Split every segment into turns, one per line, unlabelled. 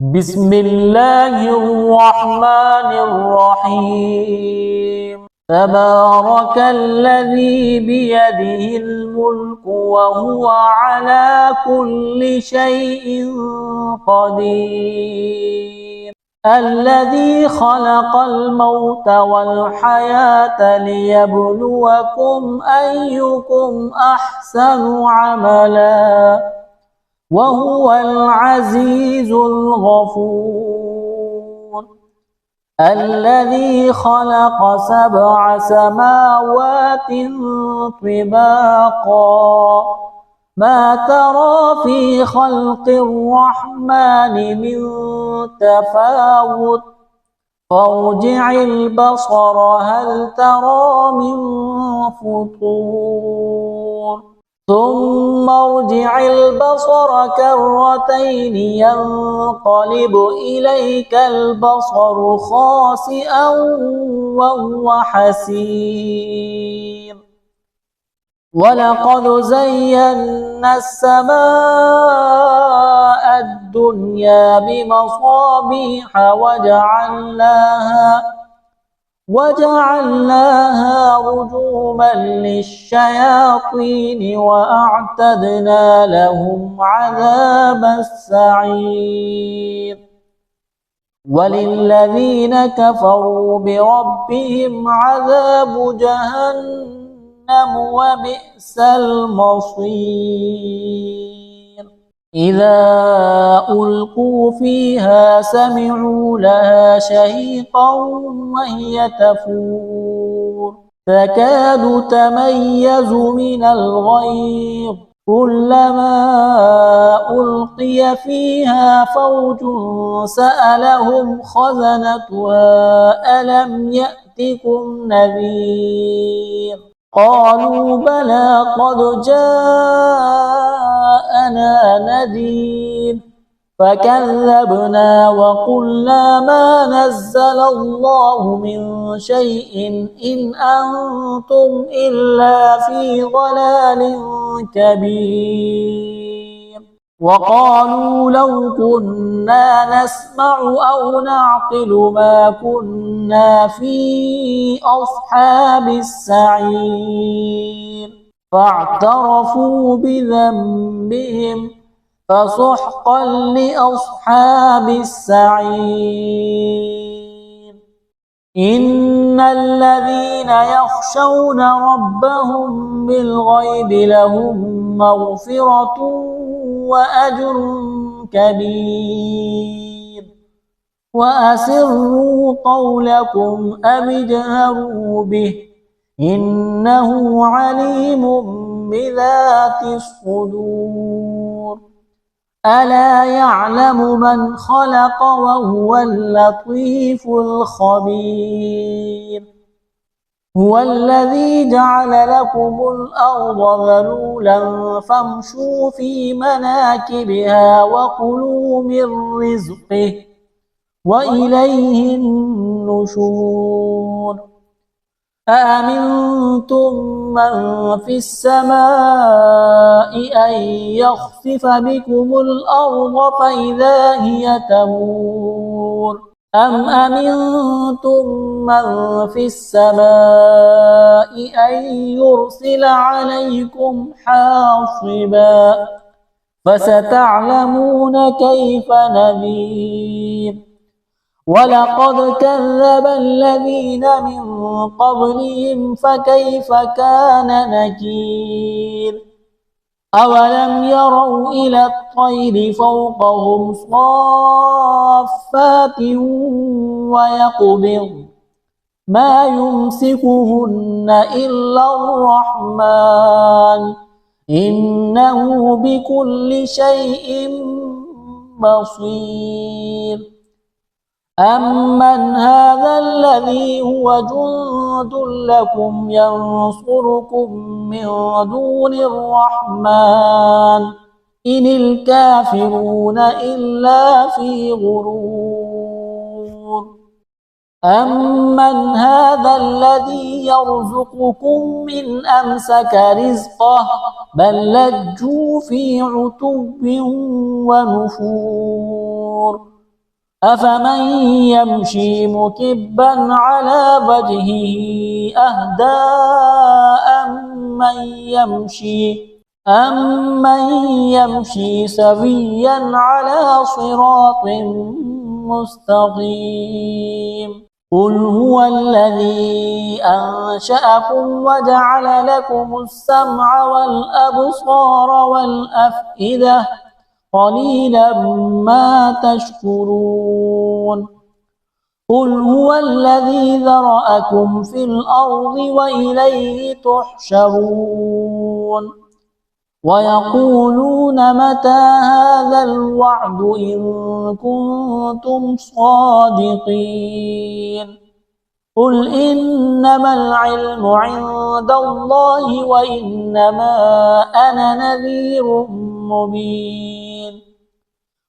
بسم الله الرحمن الرحيم. تبارك الذي بيده الملك وهو على كل شيء قدير. الذي خلق الموت والحياة ليبلوكم أيكم أحسن عملا وهو العزيز الغفور. الذي خلق 7 سماوات طباقا ما ترى في خلق الرحمن من تفاوت فارجع البصر هل ترى من فطور ثم ارجع البصر كرتين ينقلب إليك البصر خاسئا وهو حسير. ولقد زينا السماء الدنيا بمصابيح وجعلناها رجوما للشياطين وأعتدنا لهم عذاب السعير. وللذين كفروا بربهم عذاب جهنم وبئس المصير. إذا ألقوا فيها سمعوا لها شهيقا وهي تفور تكاد تميز من الغيظ كلما ألقي فيها فوج سألهم خزنتها ألم يأتكم نذير قالوا بلى قد جاءنا نذير فكذبنا وقلنا ما نزل الله من شيء إن أنتم إلا في ضلال كبير. وقالوا لو كنا نسمع أو نعقل ما كنا في أصحاب السعير فاعترفوا بذنبهم فسحقا لأصحاب السعير. إن الذين يخشون ربهم بالغيب لهم مغفرة وأجر كبير. وأسروا قولكم أو اجهروا به إنه عليم بذات الصدور. ألا يعلم من خلق وهو اللطيف الخبير. هو الذي جعل لكم الأرض ذلولا فامشوا في مناكبها وكلوا من رزقه وإليه النشور. أأمنتم من في السماء أن يخسف بكم الأرض فإذا هي تمور أم أمنتم من في السماء أن يرسل عليكم حاصبا فستعلمون كيف نذير. ولقد كذب الذين من قبلهم فكيف كان نكير. أولم يروا إلى الطير فوقهم صافات ويقبض ما يمسكهن إلا الرحمن إنه بكل شيء بصير. أمن هذا الذي هو جند لكم ينصركم من دون الرحمن إن الكافرون إلا في غرور. أمن هذا الذي يرزقكم من أمسك رزقه بل لجوا في عتب ونفور. أفمن يمشي مكبا على وجهه أهدى أمن يمشي سويا على صراط مستقيم قل هو الذي أنشأكم وجعل لكم السمع والأبصار والأفئدة قليلا ما تشكرون قل هو الذي ذرأكم في الأرض وإليه تحشرون ويقولون متى هذا الوعد إن كنتم صادقين قل إنما العلم عند الله وإنما أنا نذير مبين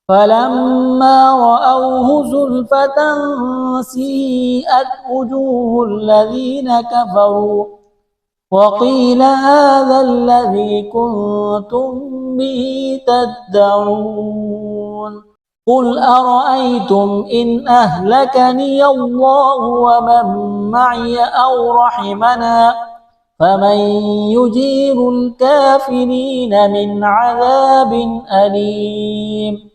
فلما رأوه زلفة سيئت وجوه الذين كفروا وقيل هذا الذي كنتم به تدعون قل أرأيتم إن أهلكني الله ومن معي أو رحمنا فمن يجير الكافرين من عذاب أليم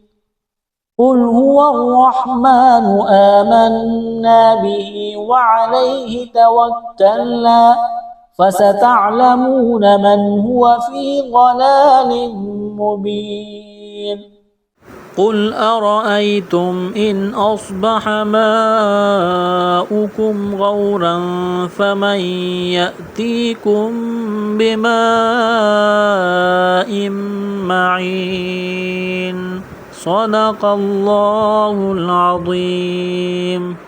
قل هو الرحمن آمنا به وعليه توكلنا فستعلمون من هو في ضلال مبين قل أرأيتم إن أصبح ماؤكم غورا فمن يأتيكم بماء معين صدق الله العظيم.